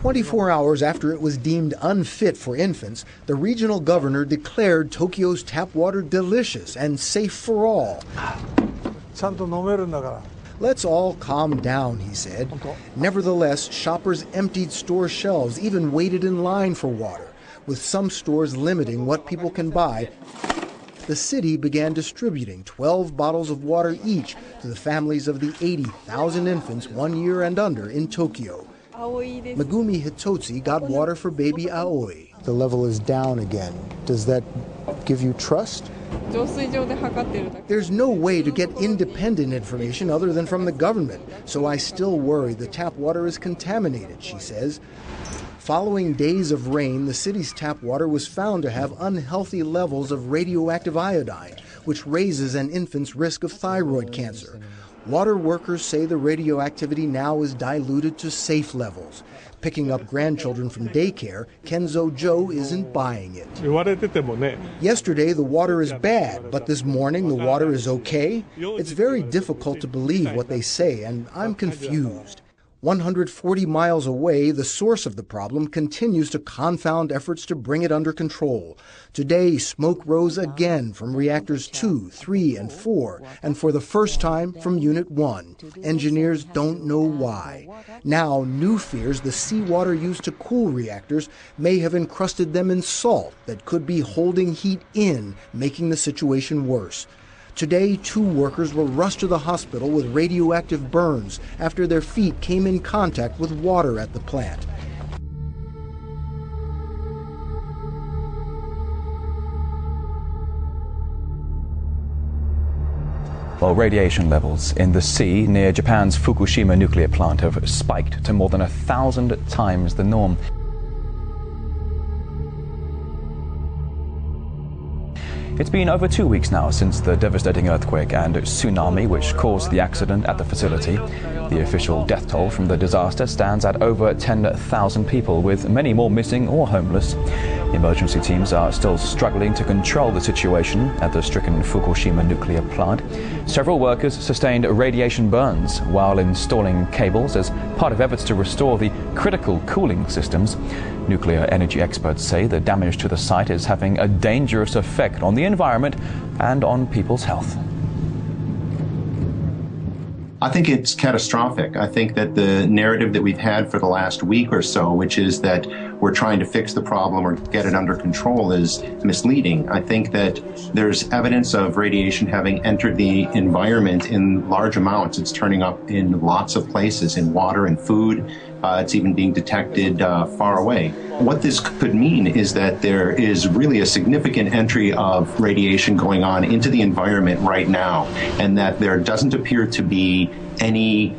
24 hours after it was deemed unfit for infants, the regional governor declared Tokyo's tap water delicious and safe for all. Let's all calm down, he said. Nevertheless, shoppers emptied store shelves, even waited in line for water, with some stores limiting what people can buy. The city began distributing 12 bottles of water each to the families of the 80,000 infants 1 year and under in Tokyo. Megumi Hitotsi got water for baby Aoi. The level is down again. Does that give you trust? There's no way to get independent information other than from the government, so I still worry the tap water is contaminated, she says. Following days of rain, the city's tap water was found to have unhealthy levels of radioactive iodine, which raises an infant's risk of thyroid cancer. Water workers say the radioactivity now is diluted to safe levels. Picking up grandchildren from daycare, Kenzo Joe isn't buying it. Yesterday the water is bad, but this morning the water is okay? It's very difficult to believe what they say, and I'm confused. 140 miles away, the source of the problem continues to confound efforts to bring it under control. Today, smoke rose again from reactors 2, 3, and 4, and for the first time from Unit 1. Engineers don't know why. Now, new fears the seawater used to cool reactors may have encrusted them in salt that could be holding heat in, making the situation worse. Today, 2 workers were rushed to the hospital with radioactive burns after their feet came in contact with water at the plant. Well, radiation levels in the sea near Japan's Fukushima nuclear plant have spiked to more than 1,000 times the norm. It's been over 2 weeks now since the devastating earthquake and tsunami which caused the accident at the facility. The official death toll from the disaster stands at over 10,000 people, with many more missing or homeless. Emergency teams are still struggling to control the situation at the stricken Fukushima nuclear plant. Several workers sustained radiation burns while installing cables as part of efforts to restore the critical cooling systems. Nuclear energy experts say the damage to the site is having a dangerous effect on the environment and on people's health. I think it's catastrophic. I think that the narrative that we've had for the last week or so, which is that we're trying to fix the problem or get it under control, is misleading. I think that there's evidence of radiation having entered the environment in large amounts. It's turning up in lots of places, in water and food. It's even being detected far away. What this could mean is that there is really a significant entry of radiation going on into the environment right now, and that there doesn't appear to be any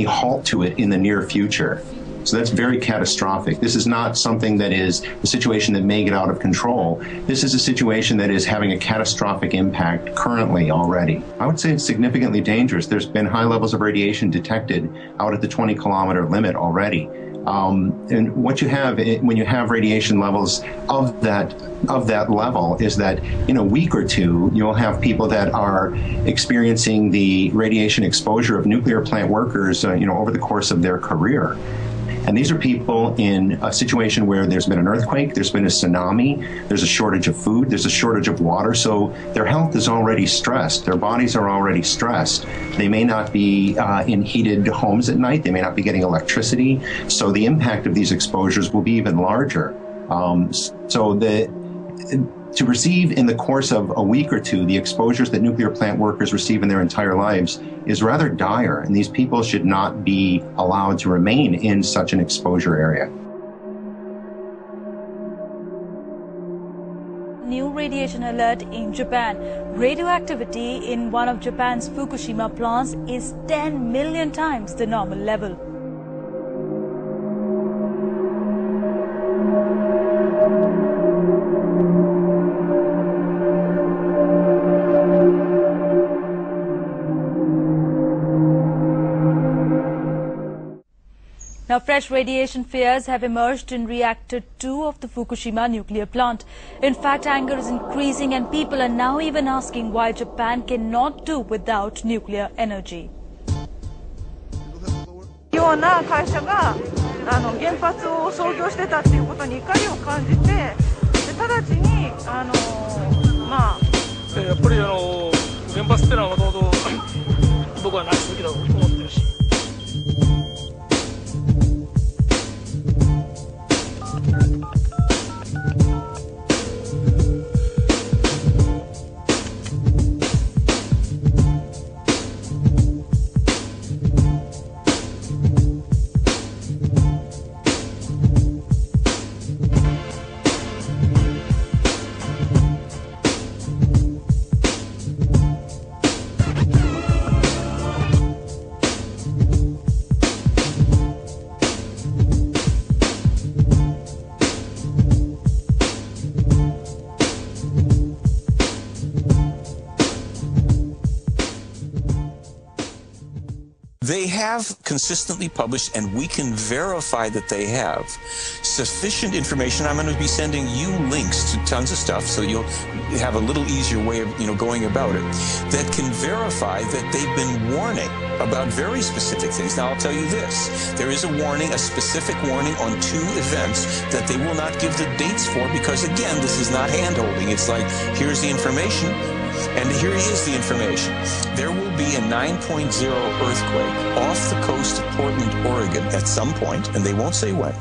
halt to it in the near future. So that's very catastrophic. This is not something that is a situation that may get out of control. This is a situation that is having a catastrophic impact currently already. I would say it's significantly dangerous. There's been high levels of radiation detected out at the 20-kilometer limit already. And what you have when you have radiation levels of that level is that in a week or two, you'll have people that are experiencing the radiation exposure of nuclear plant workers, over the course of their career. And these are people in a situation where there's been an earthquake, there's been a tsunami, there's a shortage of food, there's a shortage of water, so their health is already stressed. Their bodies are already stressed. They may not be in heated homes at night, they may not be getting electricity, so the impact of these exposures will be even larger. To receive in the course of a week or two the exposures that nuclear plant workers receive in their entire lives is rather dire, and these people should not be allowed to remain in such an exposure area. New radiation alert in Japan. Radioactivity in one of Japan's Fukushima plants is 10 million times the normal level. Now, fresh radiation fears have emerged in Reactor 2 of the Fukushima nuclear plant. In fact, anger is increasing and people are now even asking why Japan cannot do without nuclear energy. ような会社が原発を操業してたっていうことに怒りを感じて、で直ちにやっぱり原発ってのはもともと僕はないすべきだと思ってるし。They have consistently published, and we can verify that they have sufficient information. I'm going to be sending you links to tons of stuff, so you'll have a little easier way of going about it, that can verify that they've been warning about very specific things. Now, I'll tell you this. There is a warning, a specific warning on 2 events that they will not give the dates for because, again, this is not hand-holding. It's like, here's the information, and here is the information. There will be a 9.0 earthquake off the coast of Portland, Oregon at some point, and they won't say when,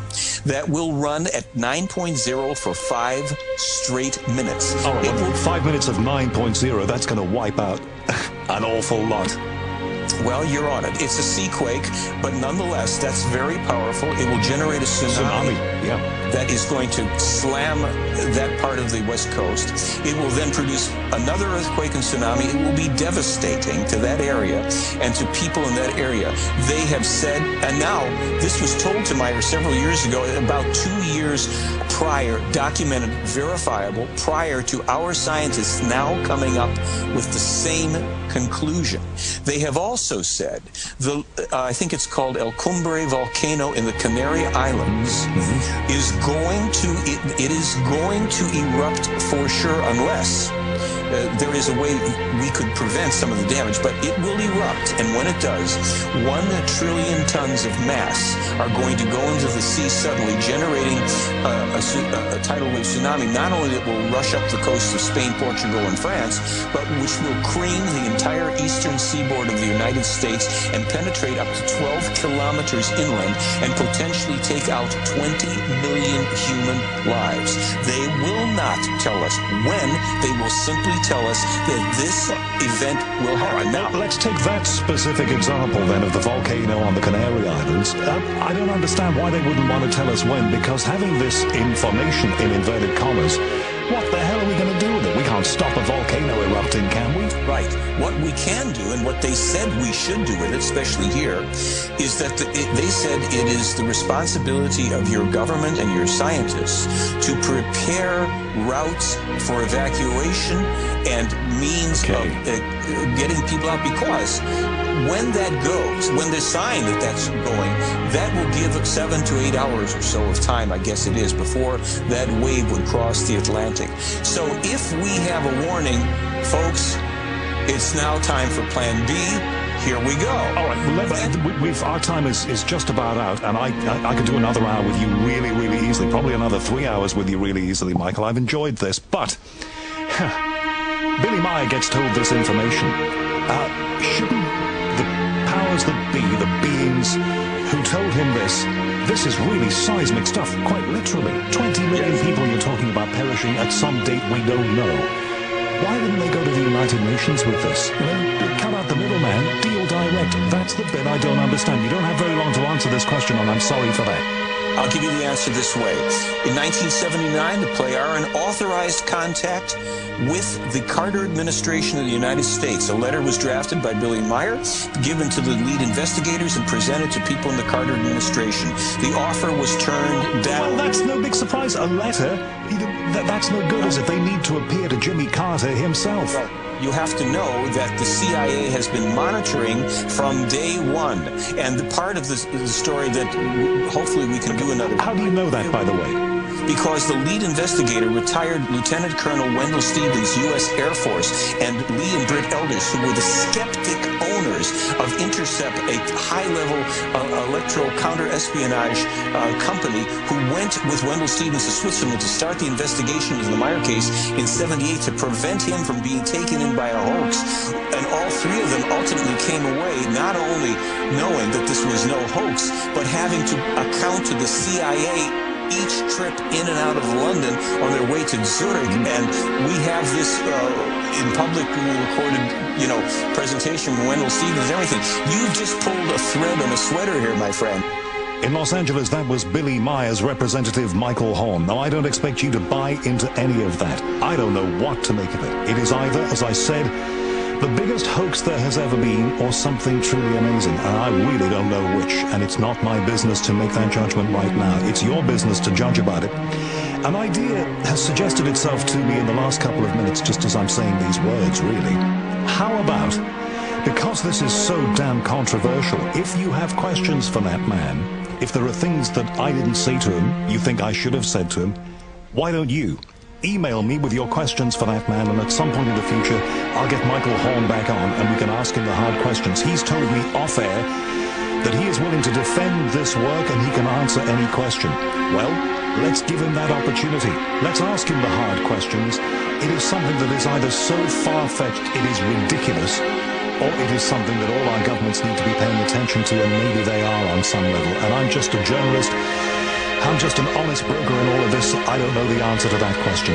that will run at 9.0 for 5 straight minutes. All right, 5 minutes of 9.0, that's going to wipe out an awful lot. Well, you're on it. It's a sea quake, but nonetheless, that's very powerful. It will generate a tsunami that is going to slam that part of the West Coast. It will then produce another earthquake and tsunami. It will be devastating to that area and to people in that area. They have said, and now this was told to Meyer several years ago, about 2 years prior, documented, verifiable, prior to our scientists now coming up with the same conclusion. They have also said, I think it's called El Cumbre volcano in the Canary Islands, is going to, it is going to erupt for sure unless there is a way we could prevent some of the damage, but it will erupt, and when it does, 1 trillion tons of mass are going to go into the sea suddenly, generating a tidal wave tsunami, not only that will rush up the coast of Spain, Portugal, and France, but which will cream the entire eastern seaboard of the United States and penetrate up to 12 kilometers inland and potentially take out 20 million human lives. They will not tell us when, they will simply tell us that this event will happen. Now, let's take that specific example then of the volcano on the Canary Islands. I don't understand why they wouldn't want to tell us when, because having this information in inverted commas, what the hell are we going to do with it? We can't stop a volcano erupting, can we? Right. What we can do, and what they said we should do with it, especially here, is that they said it is the responsibility of your government and your scientists to prepare routes for evacuation and means of getting people out, because when that goes, when there's sign that that's going, that will give 7 to 8 hours or so of time, I guess it is, before that wave would cross the Atlantic. So if we have a warning, folks, it's now time for Plan B. Here we go. All right, our time is just about out, and I could do another hour with you really, really easily, probably another 3 hours with you really easily, Michael. I've enjoyed this, but Billy Meyer gets told this information. Shouldn't the powers that be, the beings who told him this is really seismic stuff, quite literally. 20 million people you're talking about perishing at some date we don't know. Why didn't they go to the United Nations with this? Cut out the middleman, deal direct. That's the bit I don't understand. You don't have very long to answer this question, and I'm sorry for that. I'll give you the answer this way. In 1979, the Plejaren authorized contact with the Carter administration of the United States. A letter was drafted by Billy Meyer, given to the lead investigators, and presented to people in the Carter administration. The offer was turned down. Well, that's no big surprise. A letter, that's no good, is it? They need to appear to Jimmy Carter himself. Well, you have to know that the CIA has been monitoring from day one, and the part of the story that hopefully we can do another. How do you know that, by the way? because the lead investigator, retired Lieutenant Colonel Wendell Stevens, U.S. Air Force, and Lee and Britt Elders, who were the skeptic owners of Intercept, a high-level electro-counter-espionage company, who went with Wendell Stevens to Switzerland to start the investigation into the Meyer case in '78 to prevent him from being taken in by a hoax. And all three of them ultimately came away not only knowing that this was no hoax, but having to account to the CIA each trip in and out of London on their way to Zurich. And we have this in publicly recorded, presentation from Wendell Stevens and everything. You've just pulled a thread on a sweater here, my friend. In Los Angeles, that was Billy Meier's representative, Michael Horn. Now, I don't expect you to buy into any of that. I don't know what to make of it. It is either, as I said, the biggest hoax there has ever been, or something truly amazing, and I really don't know which, and it's not my business to make that judgment right now. It's your business to judge about it. An idea has suggested itself to me in the last couple of minutes, just as I'm saying these words, really. How about, because this is so damn controversial, if you have questions for that man, if there are things that I didn't say to him, you think I should have said to him, why don't you email me with your questions for that man, and at some point in the future, I'll get Michael Horn back on and we can ask him the hard questions. He's told me off air that he is willing to defend this work and he can answer any question. Well, let's give him that opportunity. Let's ask him the hard questions. It is something that is either so far-fetched it is ridiculous, or it is something that all our governments need to be paying attention to, and maybe they are on some level. And I'm just a journalist. I'm just an honest broker in all of this. I don't know the answer to that question.